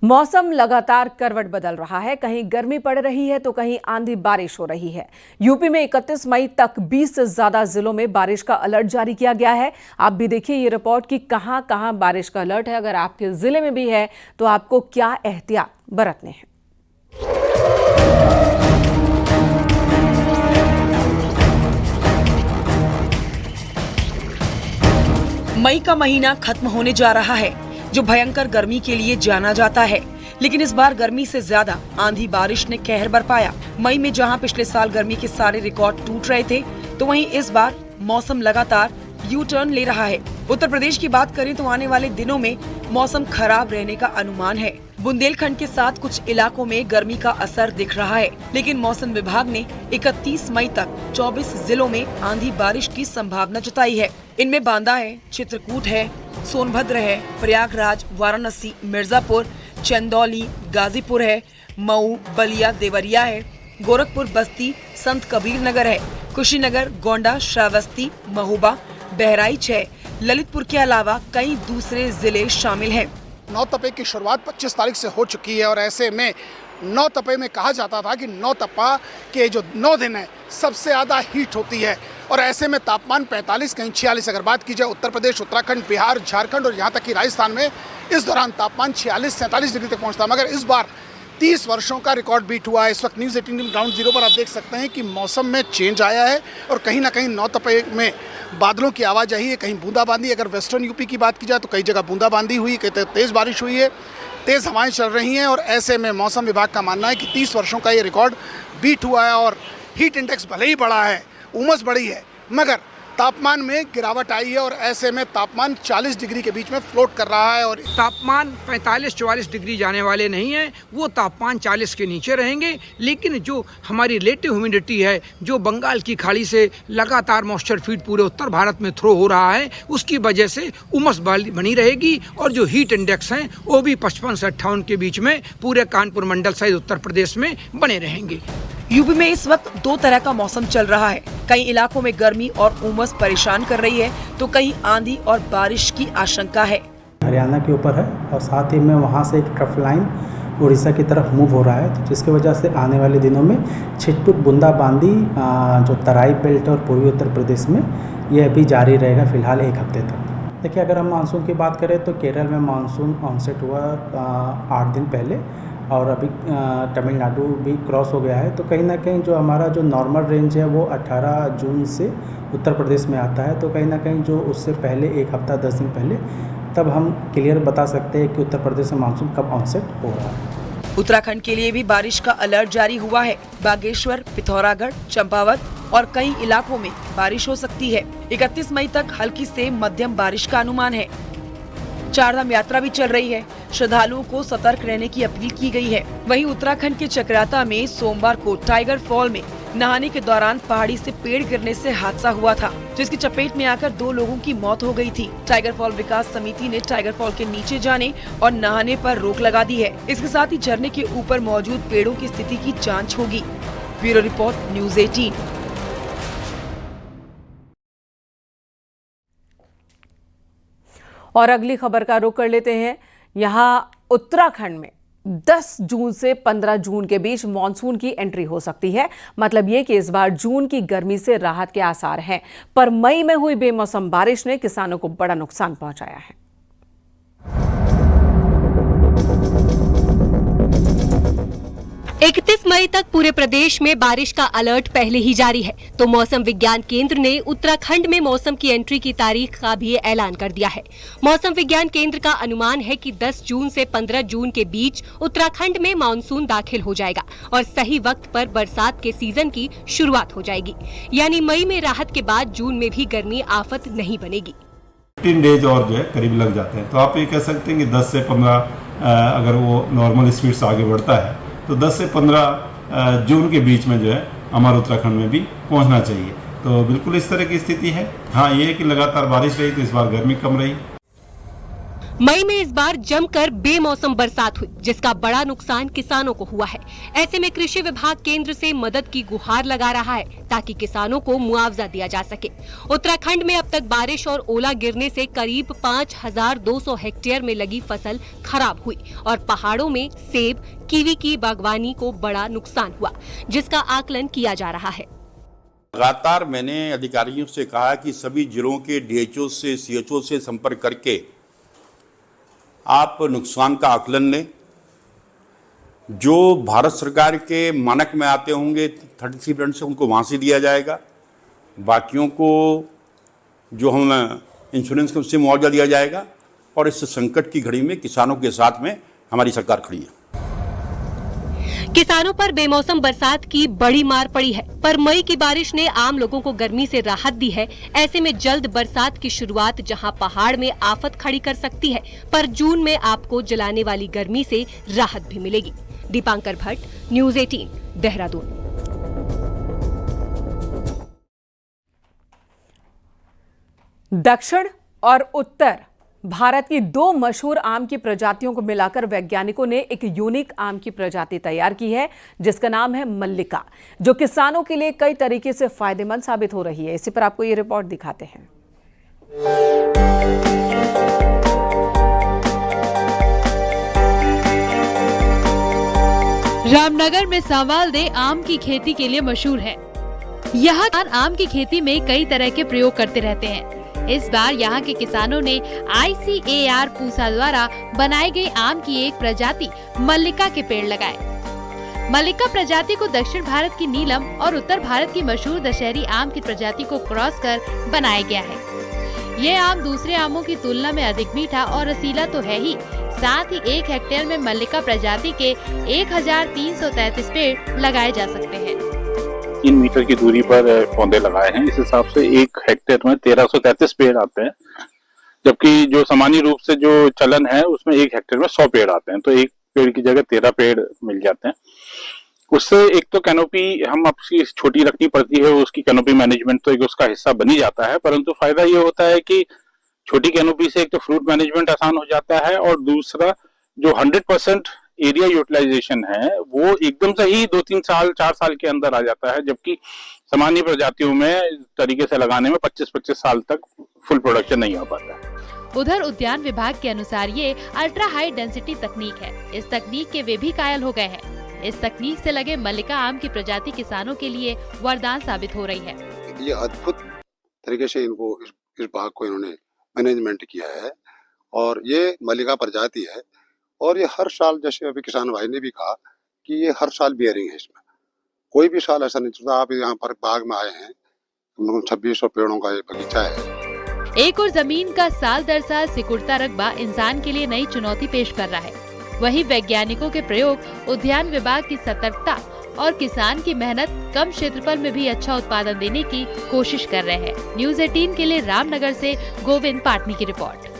मौसम लगातार करवट बदल रहा है। कहीं गर्मी पड़ रही है तो कहीं आंधी बारिश हो रही है। यूपी में 31 मई तक 20 से ज्यादा जिलों में बारिश का अलर्ट जारी किया गया है। आप भी देखिए ये रिपोर्ट कि कहां कहां बारिश का अलर्ट है। अगर आपके जिले में भी है तो आपको क्या एहतियात बरतने हैं। मई का महीना खत्म होने जा रहा है, जो भयंकर गर्मी के लिए जाना जाता है। लेकिन इस बार गर्मी से ज्यादा आंधी बारिश ने कहर बरपाया। मई में जहां पिछले साल गर्मी के सारे रिकॉर्ड टूट रहे थे, तो वहीं इस बार मौसम लगातार यू टर्न ले रहा है। उत्तर प्रदेश की बात करें तो आने वाले दिनों में मौसम खराब रहने का अनुमान है। बुंदेलखंड के साथ कुछ इलाकों में गर्मी का असर दिख रहा है, लेकिन मौसम विभाग ने 31 मई तक 24 जिलों में आंधी बारिश की संभावना जताई है। इनमें बांदा है, चित्रकूट है, सोनभद्र है, प्रयागराज, वाराणसी, मिर्जापुर, चंदौली, गाजीपुर है, मऊ, बलिया, देवरिया है, गोरखपुर, बस्ती, संत कबीर नगर है, कुशीनगर, गोंडा, श्रावस्ती, महोबा, बहराइच है। ललितपुर के अलावा कई दूसरे जिले शामिल हैं। नौतपे की शुरुआत 25 तारीख से हो चुकी है और ऐसे में नौतपे में कहा जाता था कि नौतपा के जो 9 दिन है सबसे ज़्यादा हीट होती है और ऐसे में तापमान 45 कहीं 46। अगर बात की जाए उत्तर प्रदेश, उत्तराखंड, बिहार, झारखंड और यहाँ तक कि राजस्थान में इस दौरान तापमान 46-47 डिग्री तक पहुँचता। मगर इस बार 30 वर्षों का रिकॉर्ड बीट हुआ है। इस वक्त न्यूज़ 18 ग्राउंड जीरो पर आप देख सकते हैं कि मौसम में चेंज आया है और कहीं ना कहीं नौतपे में बादलों की आवाजाही है, कहीं बूंदाबांदी। अगर वेस्टर्न यूपी की बात की जाए तो कई जगह बूंदाबांदी हुई, कई तेज़ बारिश हुई है, तेज़ हवाएं चल रही हैं और ऐसे में मौसम विभाग का मानना है कि 30 वर्षों का ये रिकॉर्ड बीट हुआ है। और हीट इंडेक्स भले ही बढ़ा है, उमस बढ़ी है, मगर तापमान में गिरावट आई है और ऐसे में तापमान 40 डिग्री के बीच में फ्लोट कर रहा है। और तापमान 45-44 डिग्री जाने वाले नहीं है, वो तापमान 40 के नीचे रहेंगे। लेकिन जो हमारी रिलेटिव ह्यूमिडिटी है, जो बंगाल की खाड़ी से लगातार मॉइस्चर फीड पूरे उत्तर भारत में थ्रो हो रहा है, उसकी वजह से उमस बनी रहेगी और जो हीट इंडेक्स हैं वो भी 55 से 58 के बीच में पूरे कानपुर मंडल सहित उत्तर प्रदेश में बने रहेंगे। यूपी में इस वक्त 2 तरह का मौसम चल रहा है। कई इलाकों में गर्मी और उमस परेशान कर रही है, तो कहीं आंधी और बारिश की आशंका है। हरियाणा के ऊपर है और साथ ही में वहाँ से एक ट्रफ लाइन उड़ीसा की तरफ मूव हो रहा है, तो जिसकी वजह से आने वाले दिनों में छिटपुट बूंदाबांदी जो तराई बेल्ट और पूर्वी उत्तर प्रदेश में ये अभी जारी रहेगा फिलहाल 1 हफ्ते तक। देखिए, अगर हम मानसून की बात करें तो केरल में मानसून ऑनसेट हुआ 8 दिन पहले और अभी तमिलनाडु भी क्रॉस हो गया है। तो कहीं ना कहीं जो हमारा जो नॉर्मल रेंज है वो 18 जून से उत्तर प्रदेश में आता है, तो कहीं ना कहीं जो उससे पहले 1 हफ्ता 10 दिन पहले तब हम क्लियर बता सकते हैं कि उत्तर प्रदेश में मानसून कब ऑनसेट हो रहा है। उत्तराखंड के लिए भी बारिश का अलर्ट जारी हुआ है। बागेश्वर, पिथौरागढ़, चंपावत और कई इलाकों में बारिश हो सकती है। 31 मई तक हल्की से मध्यम बारिश का अनुमान है। चारधाम यात्रा भी चल रही है, श्रद्धालुओं को सतर्क रहने की अपील की गई है। वहीं उत्तराखंड के चक्राता में सोमवार को टाइगर फॉल में नहाने के दौरान पहाड़ी से पेड़ गिरने से हादसा हुआ था, जिसकी चपेट में आकर 2 लोगों की मौत हो गई थी। टाइगर फॉल विकास समिति ने टाइगर फॉल के नीचे जाने और नहाने पर रोक लगा दी है। इसके साथ ही झरने के ऊपर मौजूद पेड़ों की स्थिति की जाँच होगी। Bureau report, news 18। और अगली खबर का रुख कर लेते हैं। यहाँ उत्तराखंड में 10 जून से 15 जून के बीच मॉनसून की एंट्री हो सकती है। मतलब ये कि इस बार जून की गर्मी से राहत के आसार हैं, पर मई में हुई बेमौसम बारिश ने किसानों को बड़ा नुकसान पहुंचाया है। 31 मई तक पूरे प्रदेश में बारिश का अलर्ट पहले ही जारी है, तो मौसम विज्ञान केंद्र ने उत्तराखंड में मौसम की एंट्री की तारीख का भी ऐलान कर दिया है। मौसम विज्ञान केंद्र का अनुमान है कि 10 जून से 15 जून के बीच उत्तराखंड में मानसून दाखिल हो जाएगा और सही वक्त पर बरसात के सीजन की शुरुआत हो जाएगी। यानी मई में राहत के बाद जून में भी गर्मी आफत नहीं बनेगी। 15 डेज और जो है करीब लग जाते हैं, तो आप ये कह सकते हैं कि 10 से 15 अगर वो नॉर्मल स्पीड से आगे बढ़ता है तो 10 से 15 जून के बीच में जो है हमारे उत्तराखंड में भी पहुंचना चाहिए। तो बिल्कुल इस तरह की स्थिति है। हाँ, ये है कि लगातार बारिश रही तो इस बार गर्मी कम रही। मई में इस बार जमकर बेमौसम बरसात हुई, जिसका बड़ा नुकसान किसानों को हुआ है। ऐसे में कृषि विभाग केंद्र से मदद की गुहार लगा रहा है ताकि किसानों को मुआवजा दिया जा सके। उत्तराखंड में अब तक बारिश और ओला गिरने से करीब 5200 हेक्टेयर में लगी फसल खराब हुई और पहाड़ों में सेब, कीवी की बागवानी को बड़ा नुकसान हुआ, जिसका आकलन किया जा रहा है। लगातार मैंने अधिकारियों से कहा कि सभी जिलों के डीएचओ से सीएचओ से संपर्क करके आप नुकसान का आकलन लें। जो भारत सरकार के मानक में आते होंगे 33% से उनको वहाँ से दिया जाएगा, बाकियों को जो हम इंश्योरेंस के उससे मुआवजा दिया जाएगा और इस संकट की घड़ी में किसानों के साथ में हमारी सरकार खड़ी है। किसानों पर बेमौसम बरसात की बड़ी मार पड़ी है, पर मई की बारिश ने आम लोगों को गर्मी से राहत दी है। ऐसे में जल्द बरसात की शुरुआत जहां पहाड़ में आफत खड़ी कर सकती है, पर जून में आपको जलाने वाली गर्मी से राहत भी मिलेगी। दीपांकर भट्ट, न्यूज़ 18, देहरादून। दक्षिण और उत्तर भारत की दो मशहूर आम की प्रजातियों को मिलाकर वैज्ञानिकों ने एक यूनिक आम की प्रजाति तैयार की है, जिसका नाम है मल्लिका, जो किसानों के लिए कई तरीके से फायदेमंद साबित हो रही है। इसी पर आपको ये रिपोर्ट दिखाते हैं। रामनगर में सांवालदे आम की खेती के लिए मशहूर है। यहाँ आम की खेती में कई तरह के प्रयोग करते रहते हैं। इस बार यहाँ के किसानों ने ICAR पूसा द्वारा बनाई गई आम की एक प्रजाति मल्लिका के पेड़ लगाए। मल्लिका प्रजाति को दक्षिण भारत की नीलम और उत्तर भारत की मशहूर दशहरी आम की प्रजाति को क्रॉस कर बनाया गया है। ये आम दूसरे आमों की तुलना में अधिक मीठा और रसीला तो है ही, साथ ही 1 हेक्टेयर में मल्लिका प्रजाति के 1333 पेड़ लगाए जा सकते हैं। 3 मीटर की दूरी पर पौधे लगाए हैं। इस हिसाब से 1 हेक्टेयर में 1333 पेड़ आते हैं, जबकि जो सामान्य रूप से जो चलन है उसमें 1 हेक्टेयर में 100 पेड़ आते हैं। तो एक पेड़ की जगह 13 पेड़ मिल जाते हैं। उससे एक तो कैनोपी हम अपनी छोटी रखनी पड़ती है, उसकी कैनोपी मैनेजमेंट तो एक उसका हिस्सा बनी जाता है, परंतु फायदा ये होता है कि छोटी कैनोपी से एक तो फ्रूट मैनेजमेंट आसान हो जाता है और दूसरा जो 100% एरिया यूटिलाइजेशन है वो एकदम से ही 2-3 साल 4 साल के अंदर आ जाता है, जबकि सामान्य प्रजातियों में तरीके से लगाने में 25-25 साल तक फुल प्रोडक्शन नहीं हो पाता है। उधर उद्यान विभाग के अनुसार ये अल्ट्रा हाई डेंसिटी तकनीक है। इस तकनीक के वे भी कायल हो गए हैं। इस तकनीक से लगे मल्लिका आम की प्रजाति किसानों के लिए वरदान साबित हो रही है। ये अद्भुत तरीके से इनको इस भाग को इन्होंने मैनेजमेंट किया है और ये मल्लिका प्रजाति है और ये हर साल, जैसे अभी किसान भाई ने भी कहा कि ये हर साल बियरिंग है। इसमें कोई भी साल ऐसा नहीं चलता। आप यहाँ पर बाग में आए हैं, 2600 पेड़ों का ये बगीचा है। एक और जमीन का साल दर साल सिकुड़ता रकबा इंसान के लिए नई चुनौती पेश कर रहा है। वहीं वैज्ञानिकों के प्रयोग, उद्यान विभाग की सतर्कता और किसान की मेहनत कम क्षेत्रफल में भी अच्छा उत्पादन देने की कोशिश कर रहे हैं। न्यूज़ 18 के लिए रामनगर से गोविंद पाटनी की रिपोर्ट।